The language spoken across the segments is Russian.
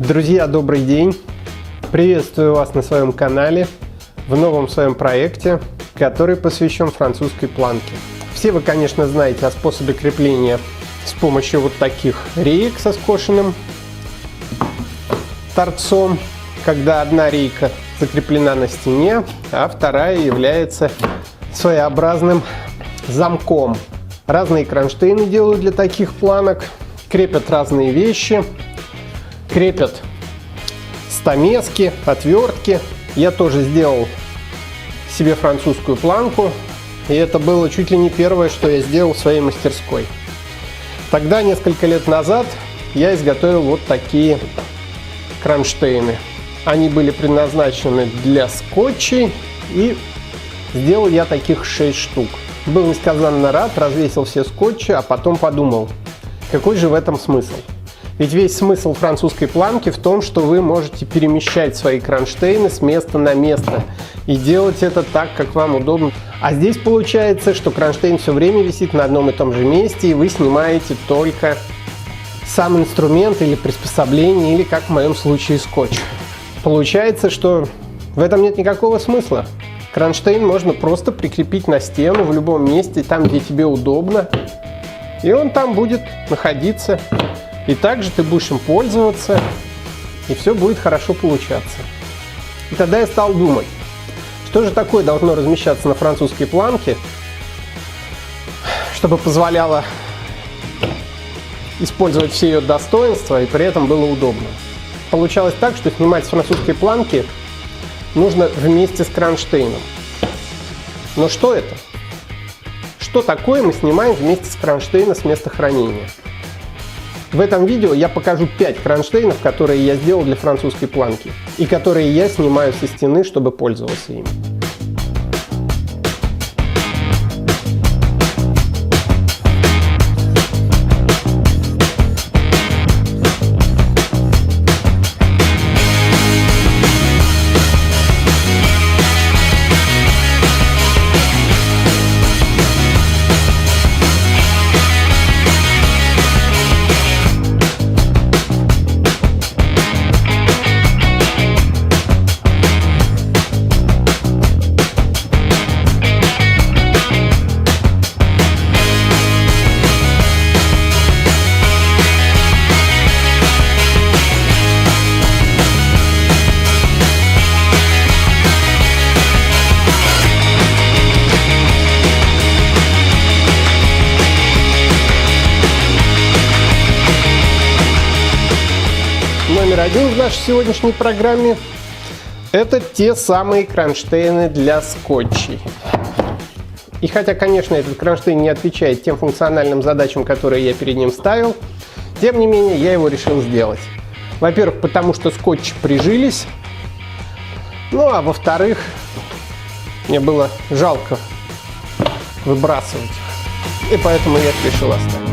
Друзья, добрый день! Приветствую вас на своем канале в новом своем проекте, который посвящен французской планке. Все вы, конечно, знаете о способе крепления с помощью вот таких реек со скошенным торцом, когда одна рейка закреплена на стене, а вторая является своеобразным замком. Разные кронштейны делают для таких планок, крепят разные вещи, крепят стамески, отвертки. Я тоже сделал себе французскую планку, и это было чуть ли не первое, что я сделал в своей мастерской. Тогда, несколько лет назад, я изготовил вот такие кронштейны. Они были предназначены для скотчей, и сделал я таких 6 штук. Был несказанно рад, развесил все скотчи, а потом подумал, какой же в этом смысл? Ведь весь смысл французской планки в том, что вы можете перемещать свои кронштейны с места на место и делать это так, как вам удобно. А здесь получается, что кронштейн все время висит на одном и том же месте, и вы снимаете только сам инструмент или приспособление, или, как в моем случае, скотч. Получается, что в этом нет никакого смысла. Кронштейн можно просто прикрепить на стену в любом месте, там, где тебе удобно, и он там будет находиться. И также ты будешь им пользоваться, и все будет хорошо получаться. И тогда я стал думать, что же такое должно размещаться на французской планке, чтобы позволяло использовать все ее достоинства и при этом было удобно. Получалось так, что снимать с французской планки нужно вместе с кронштейном. Но что это? Что такое мы снимаем вместе с кронштейна с места хранения? В этом видео я покажу 5 кронштейнов, которые я сделал для французской планки и которые я снимаю со стены, чтобы пользоваться ими. Номер 1 в нашей сегодняшней программе — это те самые кронштейны для скотчей. И хотя, конечно, этот кронштейн не отвечает тем функциональным задачам, которые я перед ним ставил, тем не менее я его решил сделать. Во-первых, потому что скотчи прижились, ну а во-вторых, мне было жалко выбрасывать их, и поэтому я их решил оставить.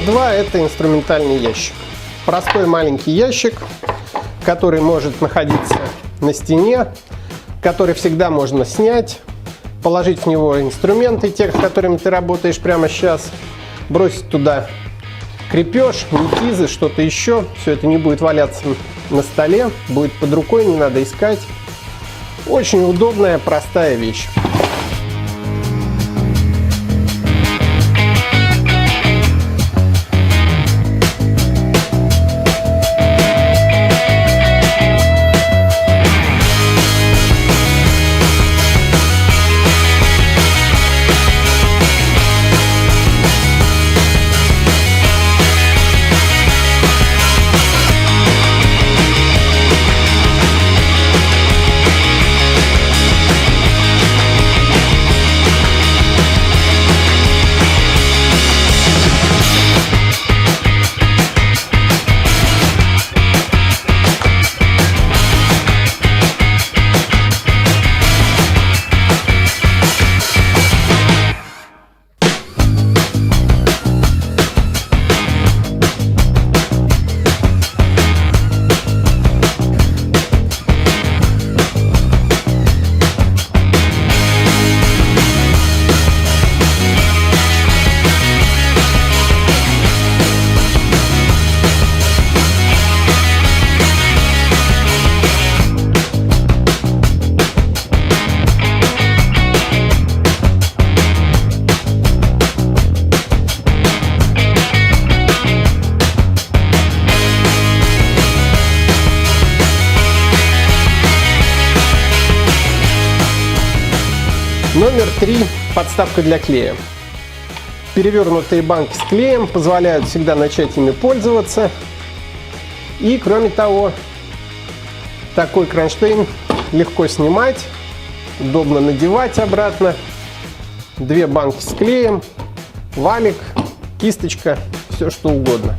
2 – это инструментальный ящик. Простой маленький ящик, который может находиться на стене, который всегда можно снять, положить в него инструменты, те, с которыми ты работаешь прямо сейчас, бросить туда крепеж, маркизы, что-то еще. Все это не будет валяться на столе, будет под рукой, не надо искать. Очень удобная, простая вещь. Номер 3 – подставка для клея. Перевернутые банки с клеем позволяют всегда начать ими пользоваться. И кроме того, такой кронштейн легко снимать, удобно надевать обратно. 2 банки с клеем, валик, кисточка, все что угодно.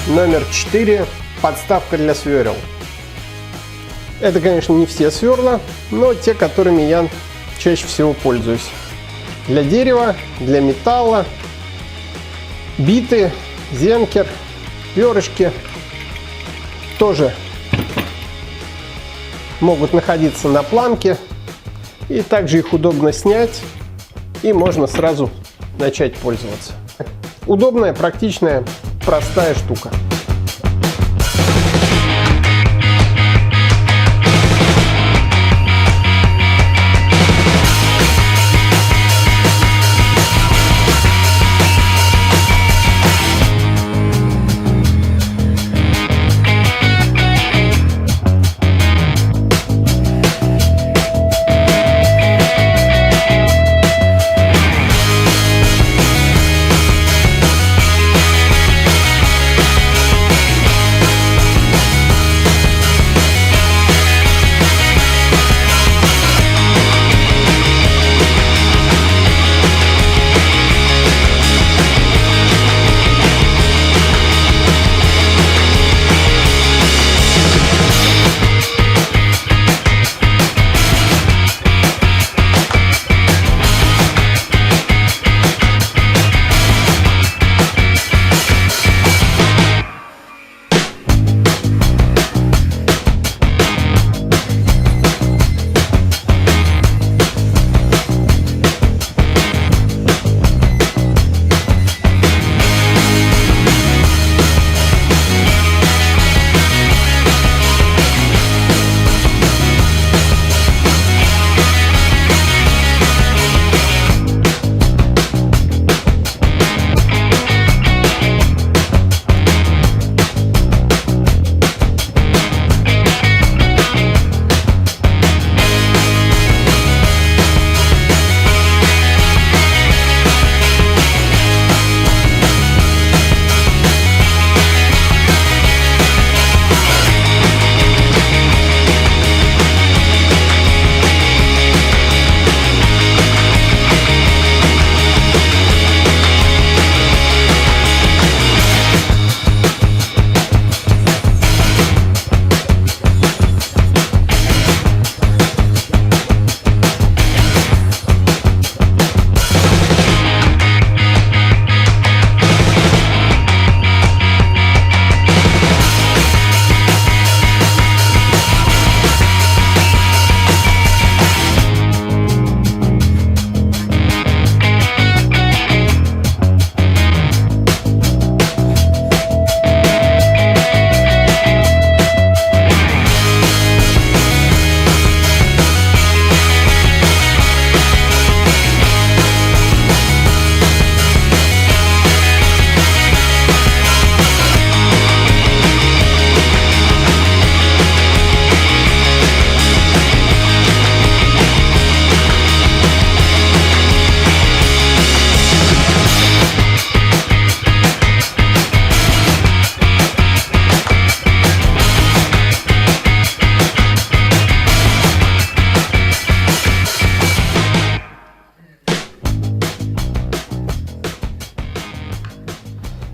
Номер 4 – подставка для сверел. Это, конечно, не все сверла, но те, которыми я чаще всего пользуюсь. Для дерева, для металла, биты, зенкер, перышки тоже могут находиться на планке. И также их удобно снять, и можно сразу начать пользоваться. Удобная, практичная, простая штука.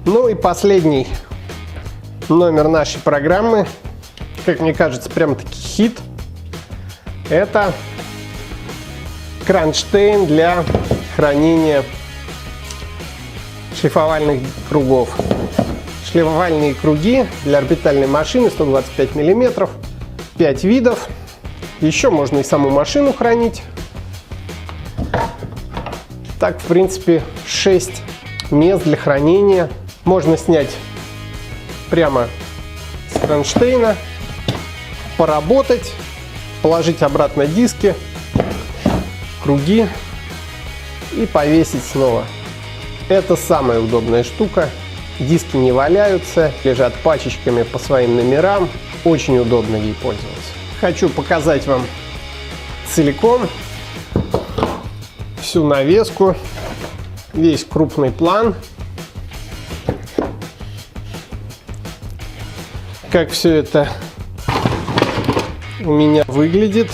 Ну и последний номер нашей программы, как мне кажется, прям-таки хит. Это кронштейн для хранения шлифовальных кругов. Шлифовальные круги для орбитальной машины 125 мм, 5 видов. Еще можно и саму машину хранить. Так, в принципе, 6 мест для хранения. Можно снять прямо с кронштейна, поработать, положить обратно диски, круги и повесить снова. Это самая удобная штука. Диски не валяются, лежат пачечками по своим номерам. Очень удобно ей пользоваться. Хочу показать вам целиком всю навеску, весь крупный план, как все это у меня выглядит.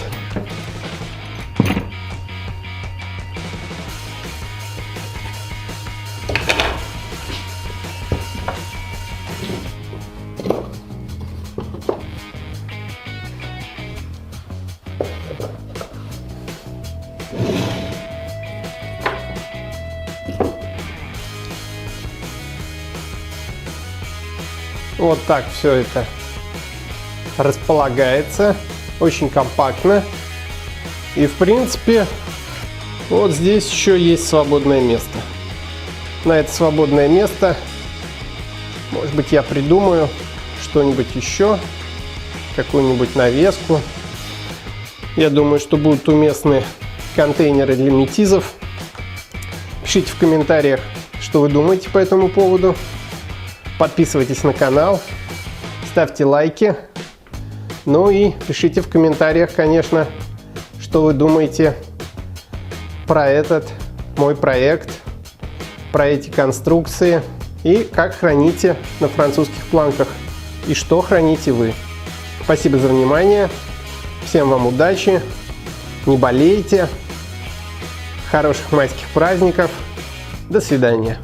Вот так все это располагается, очень компактно. И в принципе вот здесь еще есть свободное место. На это свободное место, может быть, я придумаю что-нибудь еще, какую-нибудь навеску. Я думаю, что будут уместны контейнеры для метизов. Пишите в комментариях, что вы думаете по этому поводу. Подписывайтесь на канал, ставьте лайки. Ну и пишите в комментариях, конечно, что вы думаете про этот мой проект, про эти конструкции и как храните на французских планках и что храните вы. Спасибо за внимание. Всем вам удачи. Не болейте. Хороших майских праздников. До свидания.